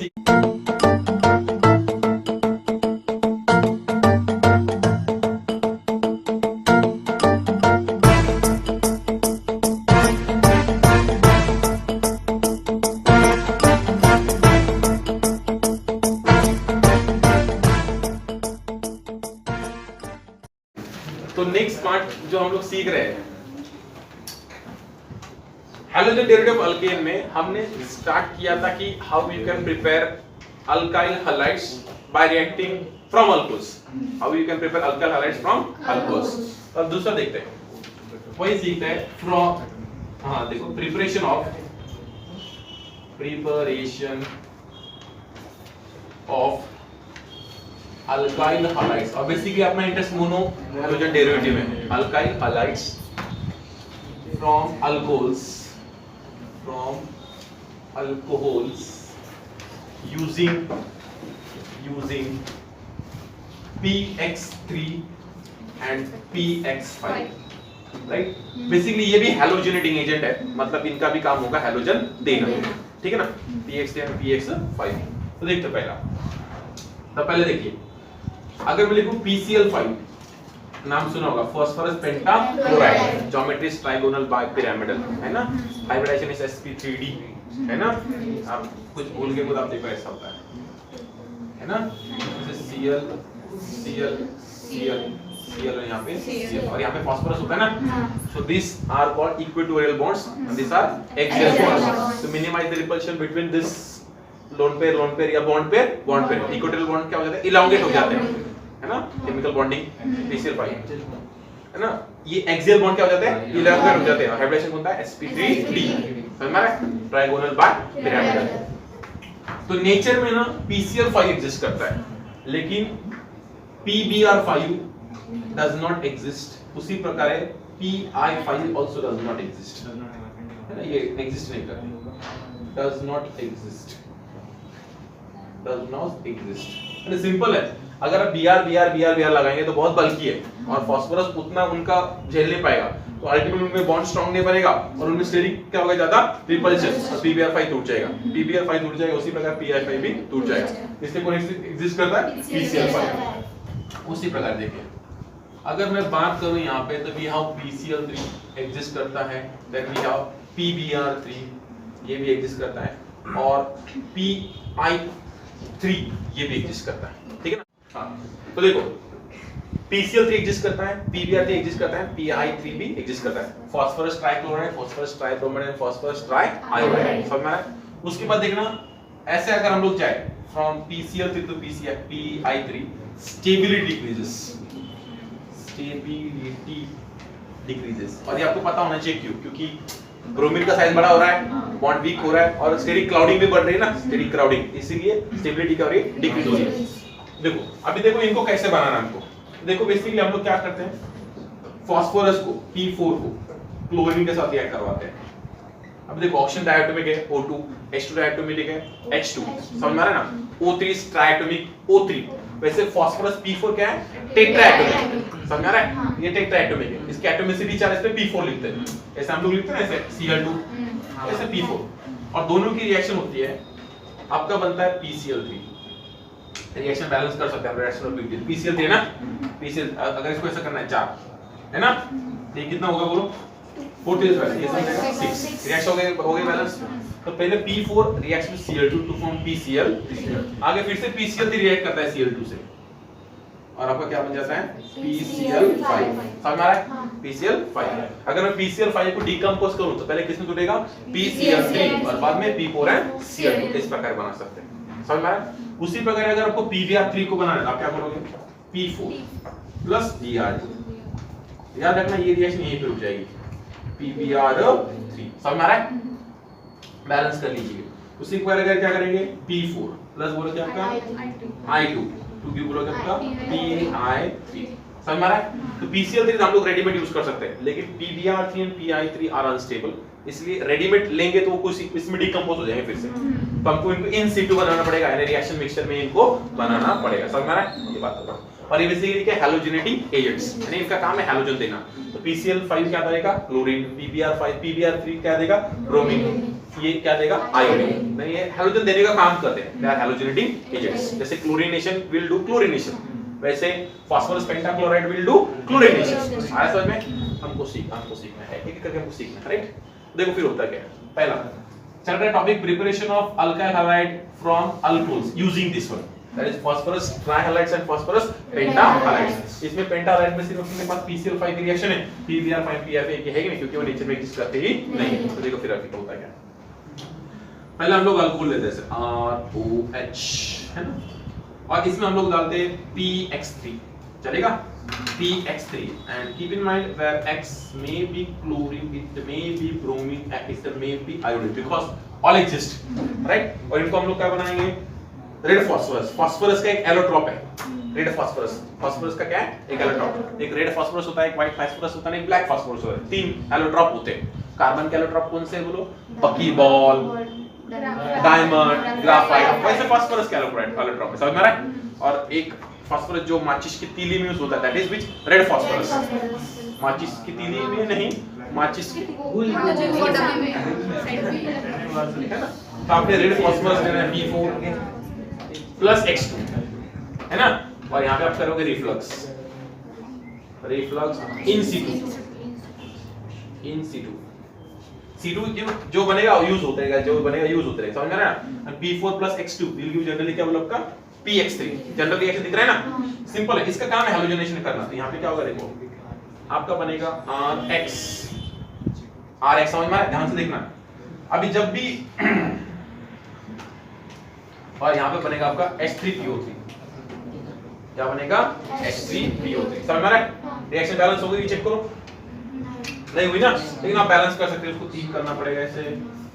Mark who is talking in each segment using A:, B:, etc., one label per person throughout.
A: तो next part जो हम लोग सीख रहे हैं, हैलोजन डेरिवेटिव अल्केन में हमने स्टार्ट किया था कि how you can prepare alkyl halides bye reacting from alcohols, how you can prepare alkyl halides from alcohols. अब दूसरा देखते हैं, वही सीखते हैं फ्रॉम, हाँ देखो, प्रिपरेशन ऑफ अल्काइल हैलाइड्स। और बेसिकली अपना इंटरेस्ट मोनो हैलोजन डेरिवेटिव में, alkyl halides from alcohols using px3 and px5, right. Basically ये भी हैलोजेनेटिंग एजेंट है, मतलब इनका भी काम होगा हैलोजन देना, ठीक है ना, px3 and px5। तो देखते पहला, तो पहले देखिए, अगर मैं लिखूं PCl5, नाम सुना होगा, phosphorus pentachloride, geometry trigonal bipyramidal, है ना, हाइब्रिडाइजेशन इज sp3d, है ना। आप कुछ भूल के खुद आप देखो ऐसा होता है ना, जैसे Cl और यहाँ पे Cl, और यहाँ पे फास्फोरस होता है ना। So this are called equatorial bonds and this are axial bonds. To minimize the repulsion between this lone pair या बॉन्ड पेयर, इक्वेटोरियल बॉन्ड क्या हो जाता है, इलांगेट हो जाते हैं, है ना, केमिकल बॉन्डिंग PCl5, है ना। ये एक्सियल बॉन्ड क्या हो जाते हैं, इलांगेट हो जाते हैं, हाइब्रिडेशन होता है sp3d, समझ में आ रहा है, ट्राइगोनल बाइपिरामिडल। तो नेचर में ना PCl5 एग्जिस्ट करता है, लेकिन PbR5 does not exist, उसी प्रकार है Pi5 also does not exist, है ना, ये एग्जिस्ट नहीं करता, does not exist, सिंपल है। अगर आप Br लगाएंगे तो बहुत बल्कि है और फास्फोरस उतना उनका झेल नहीं पाएगा, तो अल्टीमेटली उनमें बॉन्ड स्ट्रांग नहीं बनेगा और उनमें स्टेरिक क्या होगा, ज्यादा रिपल्शन, PbR5 टूट जाएगा, PbR5 टूट जाएगा, उसी प्रकार Pi5 भी टूट जाएगा। इसलिए कौन एग्जिस्ट करता है, PCl5। उसी प्रकार देखिए, अगर मैं बात करूं यहाँ पे, तो वी हैव PCl3 एग्जिस्ट करता है, देन वी हैव PbR3, ये भी एग्जिस्ट करता है, और Pi3 ये भी एग्जिस्ट करता है, ठीक है ना। हाँ, तो देखो, PCl3 एग्जिस्ट करता है, PbR3 एग्जिस्ट करता है, Pi3 भी एग्जिस्ट करता है, phosphorus trichloride, phosphorus tribromide, phosphorus ट्राइआयोडाइड, समझ में आया। उसके बाद देखना, ऐसे अगर हम लोग जाए from PCl3 to Pi3, stability decreases, और ये आपको पता होना चाहिए क्यों, क्योंकि ब्रोमीन का साइज बड़ा हो रहा है, बॉन्ड वीक हो रहा है, और स्टेरिक क्लाउडिंग भी बढ़ रही है ना, स्टेरिक क्लाउडिंग, इसीलिए स्टेबिलिटी क्या हो रही है, डिक्रीज हो रही है। देखो अभी देखो इनको कैसे बनाना है हमको, देखो बेसिकली हम लोग क्या करते हैं, फास्फोरस को P4 को क्लोरीन के साथ रिएक्ट करवाते हैं। अब देखो ऑक्सीजन डायटोमिक है O2, H2 डायटोमिक है H2, समझ में आ रहा है ना, O3 ट्राइएटोमिक O3, वैसे फास्फोरस P4 क्या है, टेट्राएटोमिक, समझ में आ रहा है, ये टेट्राएटोमिक है, इसकी एटोमिसिटी चार्ज इस पे P4 लिखते हैं, ऐसे हम लोग लिखते हैं ना, ऐसे Cl2 ऐसे P4, और दोनों की रिएक्शन होती है, आपका बनता है PCl3, रिएक्शन बैलेंस कर सकते हैं रिएक्शन ऑफ PCl3 है ना, PCl अगर इसको ऐसा करना है 4, है ना, ये कितना होगा बोलो, 4 ये समझेगा 6, रिएक्शन हो गई बैलेंस। तो पहले P4 reacts with Cl2 to form PCl3, आगे फिर से PCl3 रिएक्ट करता है Cl2 से, और आपका क्या बन जाता है, PCl5, समझ में आ रहा है, PCl5। अगर मैं PCl5 को डिकंपोज करूं तो पहले किसमें टूटेगा, PCl3, और बाद में P4 एंड Cl2, इस प्रकार बना सकते हैं, समझ में आ रहा है। उसी प्रकार अगर आपको PbR3 को बनाना है, आप क्या करोगे, P4 प्लस Br2, याद रखना ये रिएक्शन यहीं पे रुक जाएगी, PbR3, समझ में आ रहा है, बैलेंस कर लीजिए। उसी प्रकार अगर क्या करेंगे, P4 प्लस बोलो क्या आपका I2, क्योंकि बोलो क्या आपका Pi3, समझ में आ रहा है। तो PCl3 हम लोग रेडीमेड यूज कर सकते हैं, लेकिन PbR3 and Pi3 are unstable, इसलिए रेडीमेड लेंगे तो वो कुछ इसमें डिकंपोज हो जाएंगे फिर से, तो हमको इनको इन सिटू बनाना पड़ेगा, यानी रिएक्शन मिक्सचर में इनको बनाना पड़ेगा, समझ में आ रहा है, ये बात होगा। और ये बेसिकली क्या, हैलोजेनेटिंग एजेंट्स, यानी इनका काम है हैलोजन देना। तो PCl5 क्या देगा, क्लोरीन, PbR3 क्या देगा, ब्रोमीन, ये क्या देगा आयोडीन। नहीं ये हैलोजन देने का काम करते हैं, दे आर हैलोजेनेटिंग एजेंट्स। जैसे क्लोरीनेशन विल डू क्लोरीनेशन, वैसे phosphorus pentachloride will do chlorination. आया समझ में? हमको सीखना है, एक-एक करके हमको सीखना है, राइट? देखो फिर होता क्या है। पहला चल रहा है topic preparation of alkyl halide from alcohols using this one, that is phosphorus trihalides and phosphorus pentahalides. इसमें पेंटाहैलाइड में सिर्फ अपने पास PCl5 की रिएक्शन है, PBr5 PFA की है कि नहीं, क्योंकि वो नेचर में एग्जिस्ट करते ही नहीं है। तो देखो फिर अभी होता क्या है। पहले हम लोग अल्कोहल लेते हैं ROH, है ना, और इसमें हम लोग डालते हैं PX3, चलेगा? PX3 and keep in mind where X may be chlorine, it may be bromine, it may be iodine because all exist, right? और इनको हम लोग क्या बनाएंगे? Red phosphorus. फास्फोरस का एक एलोट्रॉप है, रेड फास्फोरस। फास्फोरस का क्या है? एक एलोट्रॉप। एक रेड फास्फोरस होता है, एक व्हाइट फास्फोरस होता है, एक ब्लैक फास्फोरस होता है। तीन एलोट्रॉप होते हैं। कार्बन के एलोट्रॉप कौन से है बोलो? बकीबॉल, डायमंड, ग्राफाइट। वैसे फास्फोरस के एलोट्रॉप है, समझ में आ रहा है? और एक फास्फोरस जो माचिस की तीली में यूज होता है, that is which? Red phosphorus. माचिस की तीली में नहीं, माचिस की है ना। तो आपने रेड फास्फोरस लेना है P4 प्लस X2, है ना, और यहाँ पे आप करोगे रिफ्लक्स इन C2 C2 जो बनेगा यूज होता रहेगा, समझ में आ रहा है? P4 plus X2 will give generally क्या बोला आपका? PX3। जनरल रिएक्शन दिख रहा है ना, सिंपल है। इसका काम है हैलोजनेशन करना। तो यहाँ पे क्या होगा देखो, आपका बनेगा RX, समझ में आ रहा है? ध्यान से देखना। अभी जब भी और यहाँ पे बनेगा आपका H3PO3, क्या बनेगा? H3PO3, समझ में आ रहा है? रिएक्शन बैलेंस हो गई, चेक करो। नहीं हुई ना, लेकिन आप बैलेंस कर सकते हो। इसको 3 करना पड़ेगा ऐसे,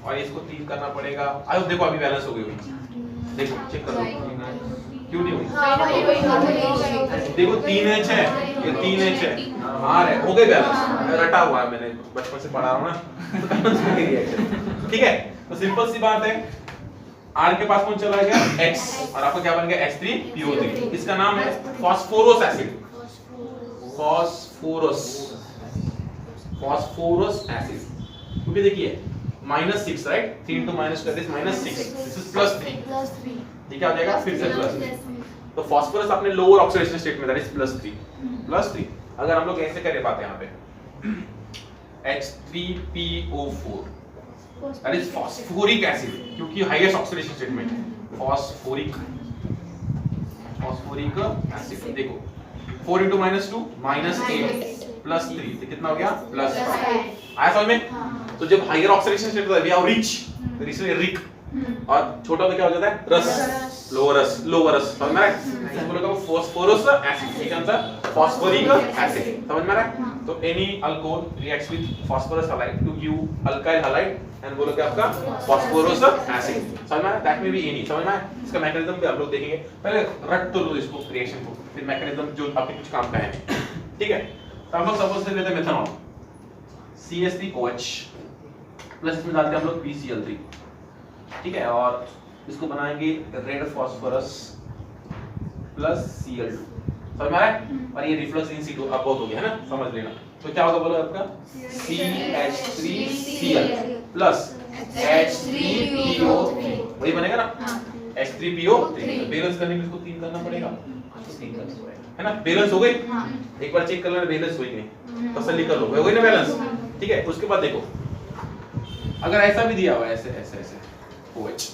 A: और इसको 3 करना पड़ेगा। आयो देखो अभी बैलेंस हो गई हुई, देखो चेक करो। क्यों नहीं हुई? देखो 3H है, ये 3H है, R है, हो गई बैलेंस। रटा हुआ है, मैंने बचपन से पढ़ा रहा हूं ना, बैलेंस हो गई रिएक्शन। ठीक है, तो सिंपल सी बात है। R के पास कौन चला गया? X, और आपका क्या बन गया? H3PO3। इसका नाम है फास्फोरस एसिड। फास्फोरस एसिड, क्योंकि देखिए -6, right? 3 into -2 that is -6, this is +3। ये क्या हो जाएगा? फिर से +3। तो फास्फोरस अपने लोअर ऑक्सीडेशन स्टेट में, दैट इज +3। अगर हम लोग ऐसे कर पाते हैं यहाँ पे H3PO4, that is phosphoric acid, क्योंकि हाईएस्ट ऑक्सीडेशन स्टेट में फास्फोरिक एसिड। देखो 4 into -2 -8 +3, तो कितना हो गया? +5। आया समझ में? तो जब हायर ऑक्सीडेशन स्टेट होता है, वी हैव रिक, और छोटा तो क्या हो जाता है? रस, लोअर रस, समझ में आ रहा है? इसको बोलोगे फास्फोरस एसिड, ठीक है आंसर? फास्फोरिक एसिड, समझ में आ रहा है? तो any alcohol reacts with phosphorus halide to give alkyl halide and बोलोगे आपका फास्फोरस एसिड, समझ में आ रहा है? दैट में बी एनी, समझ में आया? इसका मैकेनिज्म भी आप लोग देखेंगे। पहले रट तो लो इसको, रिएक्शन को, फिर मैकेनिज्म जो आपके कुछ काम का है, ठीक है? तो हम लोग सपोज से लेते हैं मेथनॉल, CH3OH प्लस इसमें डालते हैं हम लोग PCl3, ठीक है, और इसको बनाएंगे रेड फास्फोरस प्लस Cl2, समझ में आ रहा है? और ये रिफ्लक्स इन C2 अब बहुत हो गया है ना, समझ लेना। तो क्या होगा बोलो आपका? CH3Cl प्लस H3PO3, वही बनेगा ना? H3PO3। बैलेंस करने के लिए इसको 3 करना पड़ेगा, है ना? बैलेंस हो गई? एक बार चेक कर लेना बैलेंस हुई नहीं, तसल्ली कर लो, हो गई ना बैलेंस? ठीक है, उसके बाद देखो अगर ऐसा भी दिया हुआ है, ऐसे OH,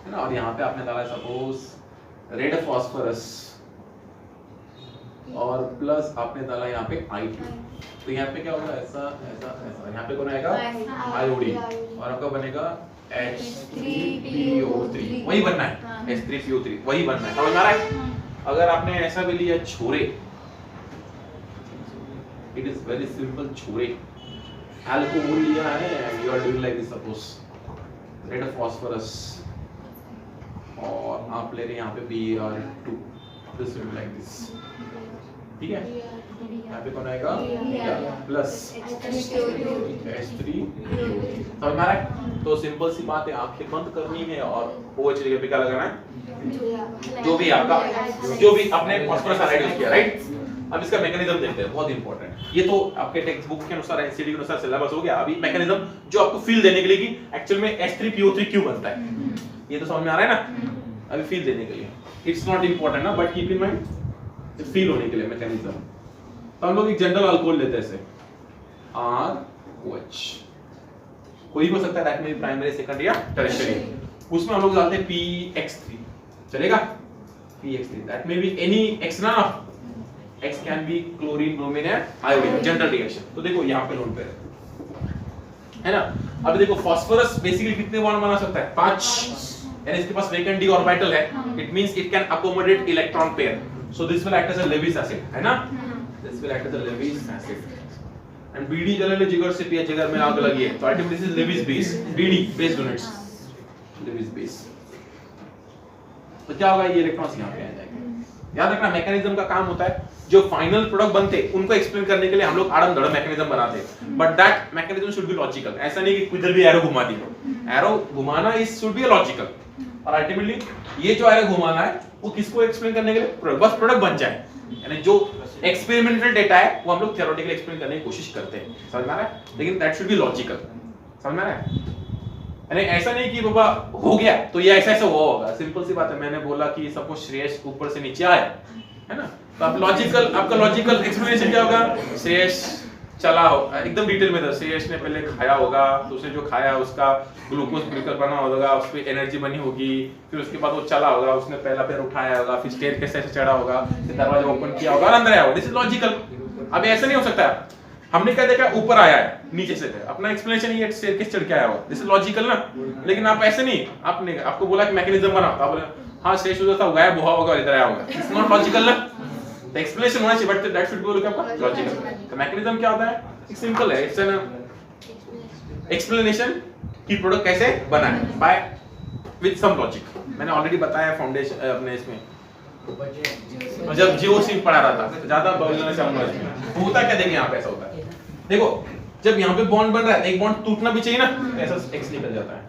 A: है ना, और यहाँ पे आपने डाला सपोज रेड फास्फोरस और प्लस आपने डाला यहाँ पे I2, तो यहाँ पे क्या होगा? ऐसा, यहाँ पे कौन आएगा? आयोडीन, और आपका बनेगा H3PO3, वही बनना है, H3PO3 वही बनना है, समझ में आ रहा है? अगर आपने ऐसा भी लिया छोरे, इट इज वेरी सिंपल, छोरे अल्कोहल लिया है and you are doing like this, suppose red phosphorus, और आप ले रहे हैं यहाँ पे Br2, this will like this, ठीक है? यहाँ पे कौन आएगा? प्लस H3, समझ में आ रहा है? तो सिंपल सी बात है, आंखें बंद करनी है और OH जगह पे क्या लगाना है? जो भी आपका, जो भी आपने फास्फोरस हैलाइड यूज किया, राइट? अब इसका मैकेनिज्म देखते हैं, बहुत इंपॉर्टेंट। ये तो आपके टेक्स्ट बुक के अनुसार एनसीडी के अनुसार सिलेबस हो गया। अभी मैकेनिज्म जो आपको फील देने के लिए कि एक्चुअल में H3PO3 क्यों बनता है, ये तो समझ में आ रहा है ना। अभी फील देने के लिए इट्स नॉट इंपॉर्टेंट ना, but keep in mind feel होने के लिए मैकेनिज्म। तो हम लोग एक जनरल अल्कोहल लेते हैं, ऐसे ROH, कोई भी हो सकता है, दैट में प्राइमरी सेकेंडरी या टर्शियरी। उसमें हम लोग डालते हैं PX3, चलेगा PX3, दैट में बी एनी X ना, X can be chlorine, bromine या आयोडीन, जनरल रिएक्शन। तो देखो यहाँ पे लोन पे है ना। अब देखो फास्फोरस बेसिकली कितने बॉन्ड बना सकता है, 5, यानी इसके पास वेकेंट डी ऑर्बिटल है, it means it can accommodate electron pair, so this will act as a Lewis acid, है ना, this will act as a Lewis acid. And बीडी जनरली जिगर से पीएच जिगर में आग लगी है, तो ultimately this is Lewis base, बीडी बेस यूनिट्स, लेविस बेस। तो क्या होगा, ये इलेक्ट्रॉन्स यहां पे आ जाएंगे। याद रखना मैकेनिज्म का काम होता है जो फाइनल प्रोडक्ट बनते हैं उनको एक्सप्लेन करने के लिए हम लोग आड़म धड़म मैकेनिज्म बनाते हैं, but that mechanism should be logical. ऐसा नहीं कि किधर भी एरो घुमा दी, एरो घुमाना इज शुड बी लॉजिकल, और अल्टीमेटली ये जो एरो घुमाना है वो किसको एक्सप्लेन करने के लिए, बस प्रोडक्ट बन जाए। यानी जो एक्सपेरिमेंटल डेटा है वो हम लोग थ्योरेटिकली एक्सप्लेन करने की कोशिश करते हैं, समझ में आ रहा है, लेकिन दैट शुड बी लॉजिकल, समझ में आ रहा है। यानी ऐसा नहीं कि बाबा हो गया तो ये ऐसा ऐसा हुआ होगा, सिंपल सी बात है। मैंने बोला कि सबको श्रेयस ऊपर से नीचे आए, है ना, तो आप लॉजिकल, आपका लॉजिकल एक्सप्लेनेशन क्या होगा, श्रेयस चला हो एकदम डिटेल में, श्रेयस ने पहले खाया होगा, तो उसने जो खाया उसका ग्लूकोज मिलकर बना होगा, उस पे एनर्जी बनी होगी, फिर उसके बाद वो चला होगा, उसने पहला पैर उठाया होगा, फिर स्टेयर कैसे चढ़ा होगा, फिर दरवाजा ओपन किया होगा और अंदर आया होगा, दिस इज लॉजिकल। अब ऐसा नहीं हो सकता, हमने क्या देखा, ऊपर आया है नीचे से, अपना एक्सप्लेनेशन ये स्टेयर कैसे चढ़ के आया होगा, दिस इज लॉजिकल ना। लेकिन आप ऐसे नहीं, आपने आपको बोला कि मैकेनिज्म बनाओ, आप बोले हां श्रेयस उधर था, गायब हुआ होगा, इधर आया होगा, इट्स नॉट लॉजिकल ना। द एक्सप्लेनेशन होना चाहिए, but that should be logical. तो मैकेनिज्म क्या होता है, एक सिंपल है, इट्स एन एक्सप्लेनेशन कि प्रोडक्ट कैसे बना है बाय विद सम लॉजिक। मैंने ऑलरेडी बताया फाउंडेशन अपने इसमें, जब जीओसी पढ़ा रहा था, ज्यादा बोलने से हम होता क्या, देखिए यहाँ पे ऐसा होता है, देखो जब यहाँ पे बॉन्ड बन रहा है, एक बॉन्ड टूटना भी चाहिए ना, ऐसा एक्स निकल जाता है,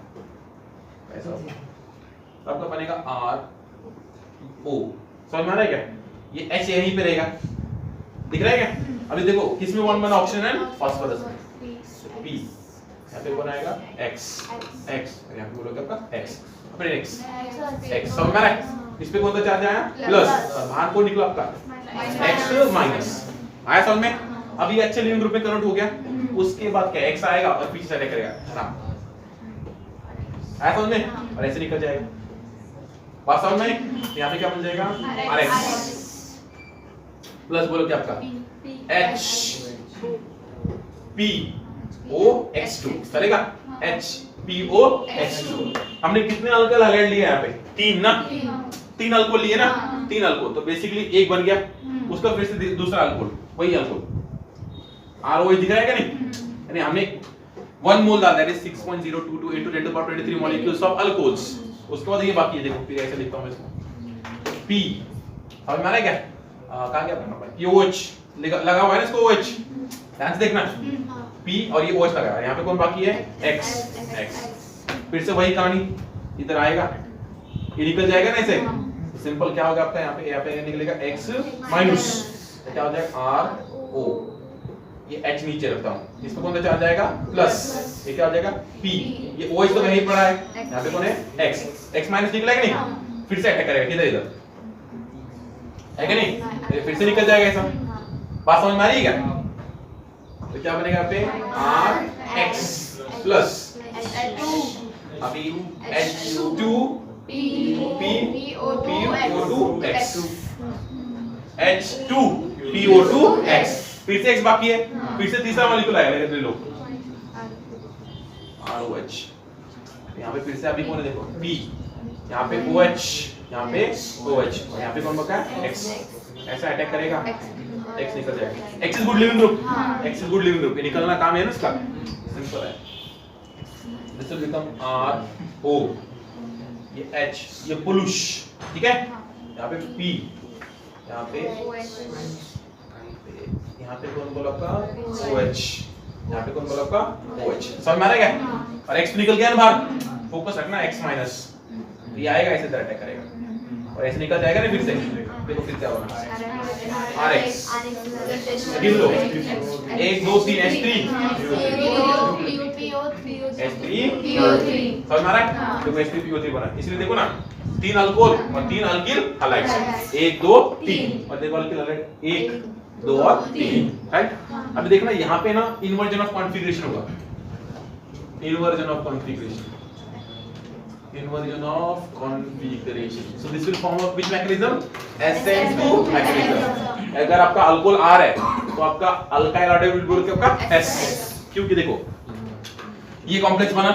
A: ऐसा तो आपका बनेगा RO, समझ में आ रहा है क्या, ये H यहीं पे रहेगा, दिख रहा है क्या। अभी देखो किसमें बॉन्ड बना, ऑक्सीजन एंड फास्फोरस में, P यहाँ पे कौन आएगा, X, यहाँ पे बोलोगे आपका X, फिर X, समझ में आ रहा है। इस पे कौन सा चार्ज आया, प्लस, बाहर को निकला आपका X माइनस, आया समझ में। अब ये अच्छे लिविंग ग्रुप में कन्वर्ट हो गया, उसके बाद क्या X आएगा और पीछे से अटैक करेगा, आया समझ में, और ऐसे निकल जाएगा, बात समझ में। यहाँ पे क्या बन जाएगा, RX प्लस बोलो क्या आपका HPOX2, चलेगा, HPOX2। हमने कितने अल्कोहल हाइलाइट लिए यहाँ पे, 3 ना, 3 अल्कोहल लिए ना, 3 अल्कोहल, तो बेसिकली एक बन गया, उसका फिर से दूसरा अल्कोहल, वही अल्कोहल ROH दिख रहा है क्या नहीं, यानी हमने 1 मोल डाला, that is 6.022 into 10⁻23 molecules of alcohols. उसके बाद ये बाकी है, देखो फिर ऐसे लिखता हूं मैं इसको, P, समझ में आ रहा है क्या, कहां गया अपना OH लगा हुआ है ना, इसको OH ध्यान से देखना, P और ये OH लगा है, यहाँ पे कौन बाकी है, X, फिर से वही कहानी, इधर आएगा, ये निकल जाएगा ना ऐसे, सिंपल क्या होगा आपका, यहाँ पे निकलेगा X माइनस, क्या हो जाएगा RO, ये H नीचे रखता हूँ, इसमें कौन सा चार्ज आएगा, प्लस, ये क्या हो जाएगा P, ये OH तो वहीं पड़ा है, यहाँ पे कौन है X माइनस निकला है कि नहीं, फिर से अटैक करेगा किधर इधर, है कि नहीं, फिर से निकल जाएगा ऐसा, बात समझ में आ रही है क्या। तो क्या बनेगा यहाँ पे RX प्लस, अभी H2PO2X, फिर से X बाकी है, फिर से तीसरा मॉलिक्यूल आएगा, ले लो ROH, यहाँ पे फिर से अभी कौन है देखो P, यहाँ पे OH, यहाँ पे OH, और यहाँ पे कौन बचा है X, ऐसा अटैक करेगा, X निकल जाएगा, X is good leaving group, X is good leaving group, ये निकलना काम है ना इसका, सिंपल है, दिस विल बिकम RO, ये H, ये पुलुश, ठीक है, यहाँ पे P, यहाँ पे कौन बोला आपका OH, यहाँ पे कौन बोला आपका OH, समझ में आ रहा है क्या, और X निकल गया ना बाहर, फोकस रखना X माइनस, ये आएगा ऐसे इधर अटैक करेगा, और ऐसे निकल जाएगा ना फिर से। देखो फिर क्या होगा, RX गिन लो, 1 2 3 H3 समझ में आ रहा है? देखो H3PO3 बना, इसलिए देखो ना 3 अल्कोहल और 3 अल्किल हैलाइड्स, 1 2 3 और देखो अल्किल हैलाइड 1 2 और 3, राइट? अभी देखना यहाँ पे ना इन्वर्जन ऑफ कॉन्फ़िगरेशन होगा, inversion of configuration. So this will form of which mechanism? SN2 mechanism. अगर आपका अल्कोहल R है तो आपका अल्काइल हाइड्रोजन बोल के आपका S, क्योंकि देखो ये कॉम्प्लेक्स बना,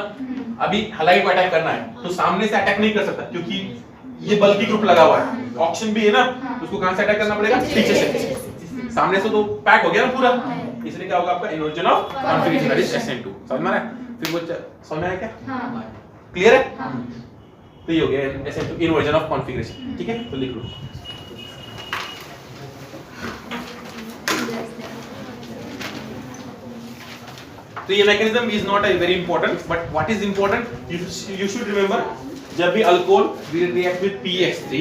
A: अभी हैलाइड को अटैक करना है तो सामने से अटैक नहीं कर सकता क्योंकि ये बल्कि ग्रुप लगा हुआ है, ऑक्सीजन भी है ना, तो उसको कहां से अटैक करना पड़ेगा? पीछे से, सामने से तो पैक हो गया ना पूरा, इसलिए क्या होगा आपका inversion of configuration that is SN2। समझ में आ रहा है? फिर वो समझ में आया क्या? हां क्लियर है? तो ये हो गया SN2 इन्वर्जन ऑफ कॉन्फ़िगरेशन, ठीक है? तो लिख लो। तो ये mechanism is not very important, but what is important, you should remember जब भी alcohol will react with PX3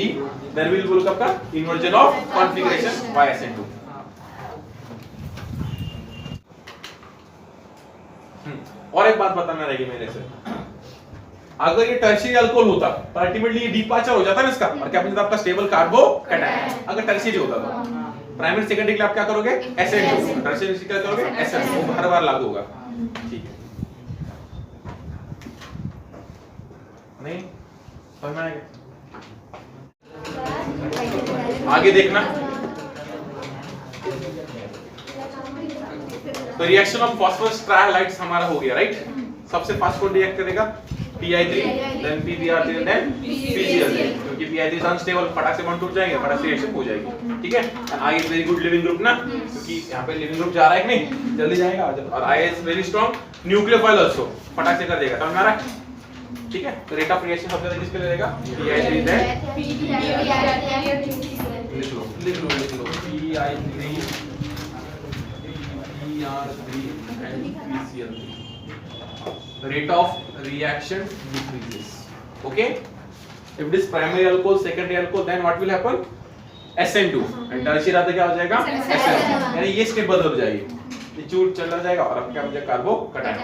A: there will be आपका inversion of configuration by SN2। और एक बात बताना रहेगी मेरे से, अगर ये टर्शियरी अल्कोहल होता तो अल्टीमेटली ये डिपार्चर हो जाता ना इसका, और क्या बचता आपका स्टेबल कार्बोकैटायन। अगर टर्शियरी होता तो प्राइमरी सेकेंडरी के लिए आप क्या करोगे? SN2, टर्शियरी क्या करोगे? SN2, हर बार लागू होगा, ठीक है? नहीं समझ में आएगा? आगे देखना, तो रिएक्शन ऑफ फॉस्फोरस ट्राइहालाइड्स हमारा हो गया, राइट? सबसे फास्ट कौन रिएक्ट करेगा? PI3 then PBr3 then PCl3, क्योंकि PI3 अनस्टेबल, फटाक से बॉन्ड टूट जाएंगे, फटाक से रिएक्शन हो जाएगी, ठीक है? And I is very good leaving group ना, क्योंकि यहां पे लिविंग ग्रुप जा रहा है कि नहीं, जल्दी जाएगा, और I is very strong nucleophile also, फटाक से कर देगा, समझ में आ रहा है? ठीक है? तो रेट ऑफ रिएक्शन सबसे ज्यादा किसके लगेगा? PI3 देन लिख लो PI3 and PCl3. The rate of reaction decreases. Okay? If it is primary alcohol, secondary alcohol, then what will happen? SN2. And tertiary आता क्या हो जाएगा? SN2. यानी ये स्टेप बदल जाएगी, ये चूर चला जाएगा और अब क्या हो जाएगा? कार्बोकैटायन।